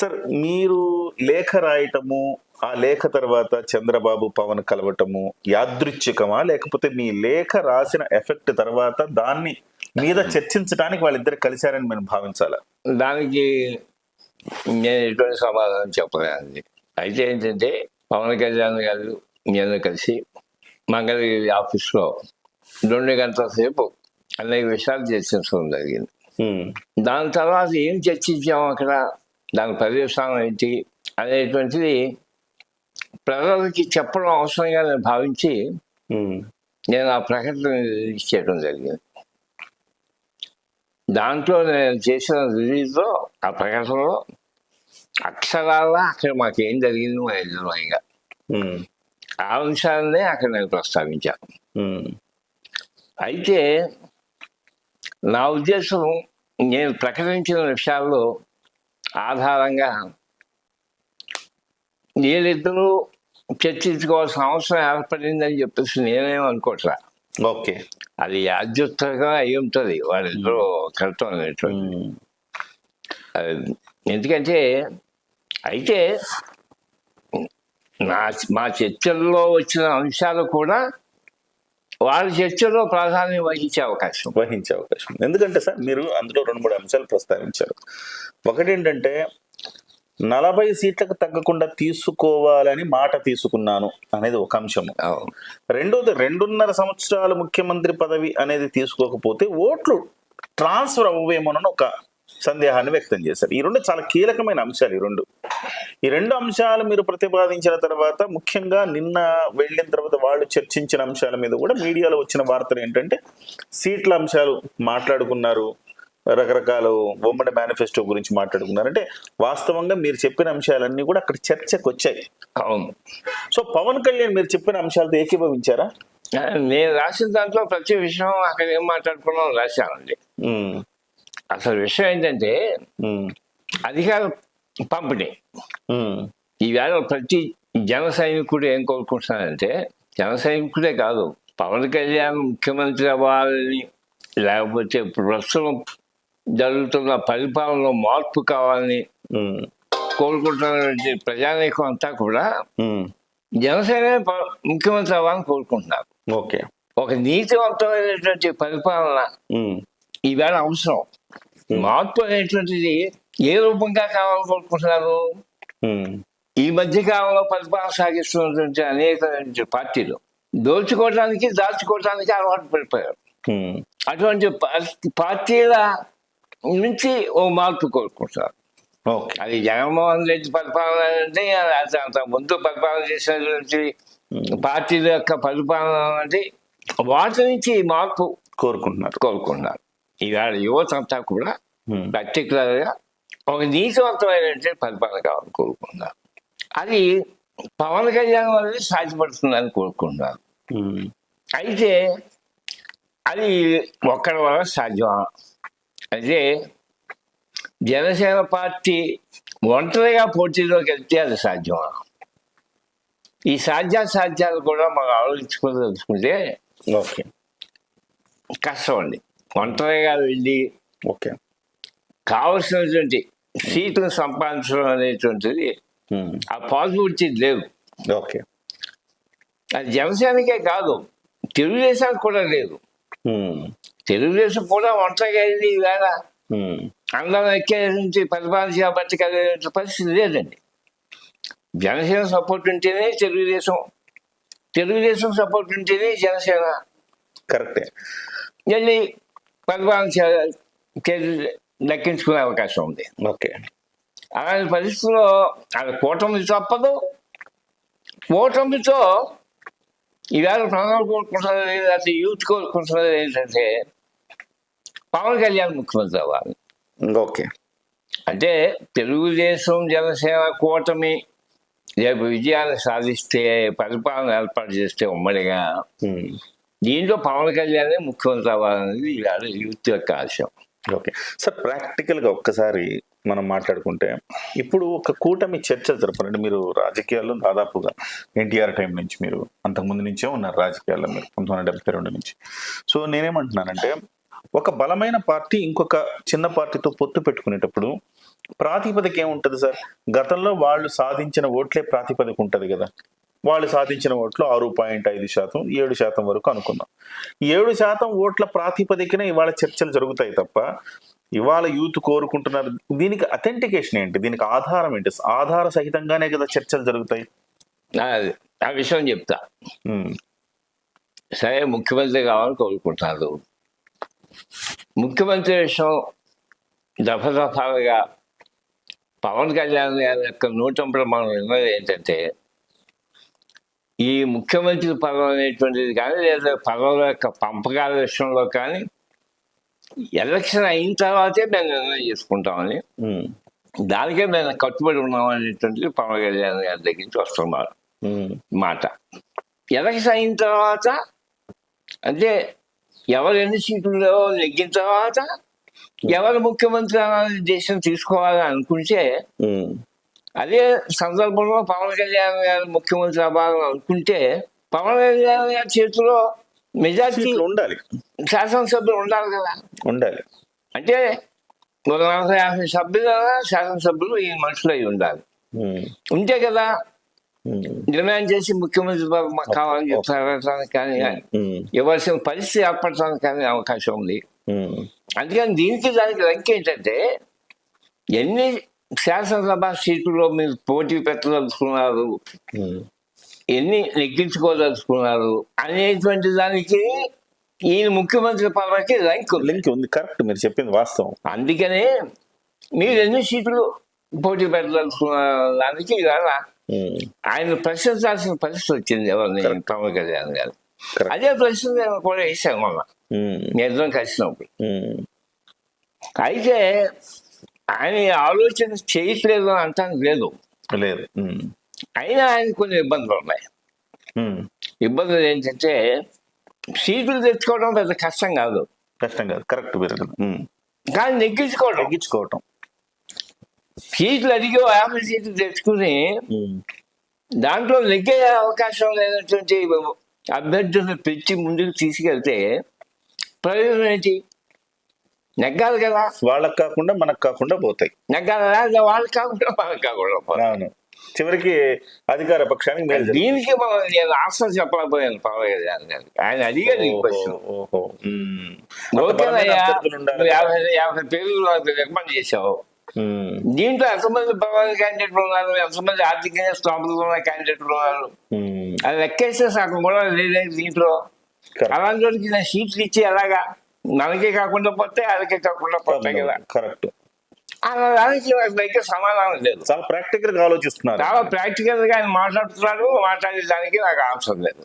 Sir మీరు లేఖ రాయటము, ఆ లేఖ తర్వాత చంద్రబాబు, పవన్ కలవటము యాదృచ్ఛికమా? లేకపోతే మీ లేఖ రాసిన ఎఫెక్ట్ తర్వాత దాన్ని మీద చర్చించడానికి వాళ్ళిద్దరు కలిశారని మనం భావించాలా? దానికి నేను ఎటువంటి సమాధానం చెప్పలేనండి. అయితే ఏంటంటే పవన్ కళ్యాణ్ గారు నేను కలిసి మంగళగిరి ఆఫీస్లో 2 గంటల సేపు అనేక విషయాలు చర్చించడం జరిగింది. దాని తర్వాత ఏం చర్చించాము అక్కడ, దాని పర్యవసానం ఏంటి అనేటువంటిది ప్రజలకి చెప్పడం అవసరంగా నేను భావించి నేను ఆ ప్రకటన రిలీజ్ చేయడం జరిగింది. దాంట్లో నేను చేసిన రిలీజ్లో ఆ ప్రకటనలో అక్షరాల అక్కడ మాకు ఏం జరిగింది మా యజమానిగా ఆ అంశాలనే అక్కడ నేను ప్రస్తావించాను. అయితే నా ఉద్దేశం నేను ప్రకటించిన విషయాల్లో ఆధారంగా వీళ్ళిద్దరూ చర్చించుకోవాల్సిన అవసరం ఏర్పడిందని చెప్పేసి నేనేం అనుకోవట్లా. ఓకే, అది యాదృచ్ఛికంగా అయి ఉంటుంది వాళ్ళిద్దరూ కలుతం అనేటువంటి. ఎందుకంటే అయితే మా చర్చల్లో వచ్చిన అంశాలు కూడా వాళ్ళ చర్చలో ప్రాధాన్యం వహించే అవకాశం. ఎందుకంటే సార్ మీరు అందులో 2-3 అంశాలు ప్రస్తావించారు. ఒకటి ఏంటంటే 40 సీట్లకు తగ్గకుండా తీసుకోవాలని మాట తీసుకున్నాను అనేది ఒక అంశము. రెండోది 2.5 సంవత్సరాలు ముఖ్యమంత్రి పదవి అనేది తీసుకోకపోతే ఓట్లు ట్రాన్స్ఫర్ అవ్వేమోనని ఒక సందేహాన్ని వ్యక్తం చేశారు. ఈ 2 చాలా కీలకమైన అంశాలు. ఈ రెండు అంశాలు మీరు ప్రతిపాదించిన తర్వాత, ముఖ్యంగా నిన్న వెళ్ళిన తర్వాత వాళ్ళు చర్చించిన అంశాల మీద కూడా మీడియాలో వచ్చిన వార్తలు ఏంటంటే సీట్ల అంశాలు మాట్లాడుకున్నారు, రకరకాల ఉమ్మడి మేనిఫెస్టో గురించి మాట్లాడుకున్నారు. అంటే వాస్తవంగా మీరు చెప్పిన అంశాలన్నీ కూడా అక్కడ చర్చకు వచ్చాయి. అవును. సో పవన్ కళ్యాణ్ మీరు చెప్పిన అంశాలతో ఏకీభవించారా? నేను రాసిన దాంట్లో ప్రతి విషయం అక్కడ ఏం మాట్లాడుకున్నాం రాశానండి. అసలు విషయం ఏంటంటే అధికార పంపిణీ. ఈవేళ ప్రతి జన సైనికుడు ఏం కోరుకుంటున్నాడంటే, జన సైనికుడే కాదు, పవన్ కళ్యాణ్ ముఖ్యమంత్రి అవ్వాలని, లేకపోతే ప్రస్తుతం జరుగుతున్న పరిపాలనలో మార్పు కావాలని కోరుకుంటున్నటువంటి ప్రజానీకం అంతా కూడా జనసేన ముఖ్యమంత్రి అవ్వాలని కోరుకుంటున్నారు. ఓకే, ఒక నీతివంతమైనటువంటి పరిపాలన ఈవేళ అవసరం. మార్పు అనేటువంటిది ఏ రూపంగా కావాలని కోరుకుంటున్నారు? ఈ మధ్య కాలంలో పరిపాలన సాగిస్తున్నటువంటి అనేక పార్టీలు దోచుకోవడానికి, దాచుకోవడానికి అలవాటు పడిపోయారు. అటువంటి పార్టీల నుంచి ఓ మార్పు కోరుకుంటారు. అది జగన్మోహన్ రెడ్డి పరిపాలన అంటే, అంత ముందు పరిపాలన చేసినటువంటి పార్టీల యొక్క పరిపాలన అంటే వాటి నుంచి మార్పు కోరుకుంటున్నారు. ఇవాళ యువత అంతా కూడా పర్టికులర్గా ఒక నీతివంతమైనటువంటి పరిపాలన కావాలని కోరుకుంటున్నారు. అది పవన్ కళ్యాణ్ వల్ల సాధ్యపడుతుందని కోరుకుంటున్నారు. అయితే అది ఒక్కడి వల్ల సాధ్యమా అంటే, జనసేన పార్టీ ఒంటరిగా పోటీలోకి వెళ్తే అది సాధ్యమా? ఈ సాధ్యాలు కూడా మనం ఆలోచించుకుంటే కష్టం అండి. ఒంటరిగా వెళ్ళి కావలసినటువంటి సీట్ను సంపాదించడం అనేటువంటిది ఆ పాసిబిలిటీ లేవు. అది జనసేనకే కాదు, తెలుగుదేశానికి కూడా లేదు. తెలుగుదేశం కూడా ఒంటరిగా వెళ్ళి ఈవేళ అందరం ఎక్కే నుంచి పరిపాలన చేపట్టి కలిగే పరిస్థితి లేదండి. జనసేన సపోర్ట్ ఉంటేనే తెలుగుదేశం సపోర్ట్ ఉంటేనే జనసేన కరెక్టే వెళ్ళి పరిపాలన దక్కించుకునే అవకాశం ఉంది. అలాంటి పరిస్థితుల్లో అది కూటమి తప్పదు. కూటమితో ఈవేళ ప్రజలు కోరుకుంటున్నది, లేకపోతే యూత్ కోరుకుంటున్నది ఏంటంటే పవన్ కళ్యాణ్ ముఖ్యమంత్రి అవ్వాలి. అంటే తెలుగుదేశం జనసేన కూటమి రేపు విజయాన్ని సాధిస్తే, పరిపాలన ఏర్పాటు చేస్తే ఉమ్మడిగా, దీంట్లో పవన్ కళ్యాణ్ ముఖ్యమంత్రి అవ్వాలనేది ఇవాళ యూత్ యొక్క ఆశయం. సార్ ప్రాక్టికల్గా ఒక్కసారి మనం మాట్లాడుకుంటే, ఇప్పుడు ఒక కూటమి చర్చలు జరపాలంటే, మీరు రాజకీయాల్లో దాదాపుగా ఎన్టీఆర్ టైం నుంచి, మీరు అంతకుముందు నుంచే ఉన్నారు రాజకీయాల్లో, మీరు 1972 నుంచి. సో నేనేమంటున్నానంటే, ఒక బలమైన పార్టీ ఇంకొక చిన్న పార్టీతో పొత్తు పెట్టుకునేటప్పుడు ప్రాతిపదిక ఏముంటది సార్? గతంలో వాళ్ళు సాధించిన ఓట్లే ప్రాతిపదిక ఉంటది కదా. వాళ్ళు సాధించిన ఓట్లు 6.5%, 7% వరకు అనుకున్నాం. 7% ఓట్ల ప్రాతిపదికన ఇవాళ చర్చలు జరుగుతాయి తప్ప ఇవాళ యూత్ కోరుకుంటున్నారు. దీనికి అథెంటికేషన్ ఏంటి? దీనికి ఆధారం ఏంటి? ఆధార సహితంగానే కదా చర్చలు జరుగుతాయి. ఆ విషయం చెప్తా. సరే, ముఖ్యమంత్రి కావాలని కోరుకుంటున్నారు. ముఖ్యమంత్రి విషయం దఫాలుగా పవన్ కళ్యాణ్ గారి యొక్క నూతన ప్రమాణం విన్నది ఏంటంటే, ఈ ముఖ్యమంత్రి పదవి అనేటువంటిది కానీ లేదా పదవుల యొక్క పంపకాల విషయంలో కానీ ఎలక్షన్ అయిన తర్వాతే మేము నిర్ణయం చేసుకుంటామని, దానికే మేము కట్టుబడి ఉన్నాం అనేటువంటిది పవన్ కళ్యాణ్ గారి దగ్గర నుంచి వస్తున్నారు మాట. ఎలక్షన్ అయిన తర్వాత అంటే ఎవరు ఎన్ని సీట్లలో నెగ్గిన తర్వాత ఎవరు ముఖ్యమంత్రి అనే దేశం తీసుకోవాలని అనుకుంటే, అదే సందర్భంలో పవన్ కళ్యాణ్ గారు ముఖ్యమంత్రి అవ్వాలని అనుకుంటే పవన్ కళ్యాణ్ గారి చేతిలో మెజార్టీ ఉండాలి, శాసనసభ్యులు ఉండాలి కదా. ఉండాలి అంటే 140-50 సభ్యులు శాసనసభ్యులు ఈ మనుషులు అయి ఉండాలి. ఉంటే కదా డిమాండ్ చేసి ముఖ్యమంత్రి కావాలని చెప్పడానికి కానీ ఇవ్వాల్సిన పరిస్థితి ఏర్పడటానికి కానీ అవకాశం ఉంది. అందుకని దీనికి దానికి రంక్ ఏంటంటే, ఎన్ని శాసనసభ సీట్లలో మీరు పోటీ పెట్టదలుచుకున్నారు, ఎన్ని నెగ్గించుకోదలుచుకున్నారు అనేటువంటి దానికి ఈయన ముఖ్యమంత్రి పదవికి లింక్ ఉంది. కరెక్ట్, మీరు చెప్పింది వాస్తవం. అందుకనే మీరు ఎన్ని సీట్లు పోటీ పెట్టదలుచుకున్న దానికి ఇవాళ ఆయన ప్రశ్నించాల్సిన పరిస్థితి వచ్చింది ఎవరిని, పవన్ కళ్యాణ్ గారు. అదే ప్రశ్న నేను కూడా వేసాను మొన్న నిజం కలిసినప్పుడు. అయితే ఆయన ఆలోచన చేయట్లేదు అని అంటానికి లేదు. అయినా ఆయన కొన్ని ఇబ్బందులు ఉన్నాయి. ఇబ్బందులు ఏంటంటే, సీట్లు తెచ్చుకోవడం పెద్ద కష్టం కాదు. కరెక్ట్. కానీ నెగ్గించుకోవటం సీట్లు అడిగి 50 సీట్లు తెచ్చుకుని దాంట్లో నెగ్గే అవకాశం లేనటువంటి అభ్యర్థులను పెంచి ముందుకు తీసుకెళ్తే ప్రయోజనం ఏంటి? నెగ్గాలి కదా. వాళ్ళకి కాకుండా మనకు కాకుండా పోతాయి. నెగ్గాలి, వాళ్ళకి కాకుండా మనకు కాకుండా పోతాయి. చివరికి అధికార పక్షానికి మేలు. దీనికి నేను ఆన్సర్ చెప్పలేకపోయాను పవన్ కళ్యాణ్ గారు. ఆయన అడిగారు ఈ క్వశ్చన్. ఓకేనయ్యా, 50 పేర్లు రికమెండ్ చేశావు, దీంట్లో ఎంతమంది పవన్ క్యాండిడేట్లు ఉన్నారు, ఎంతమంది ఆర్థికంగా స్తోమత ఉన్న క్యాండిడేట్లు ఉన్నారు, అది లెక్కేస్తే సగం కూడా లేదు దీంట్లో. అలాంటి వాడికి నా సీట్లు ఇచ్చి ఎలాగా మనకే కాకుండా పోతే వాళ్ళకే కాకుండా పోతాయి కదా. కరెక్ట్. దానికి నాకు దగ్గర సమాధానం లేదు. చాలా ప్రాక్టికల్ గా ఆలోచిస్తున్నారు. చాలా ప్రాక్టికల్ గా ఆయన మాట్లాడుతున్నాడు. మాట్లాడేదానికి నాకు ఆన్సర్ లేదు.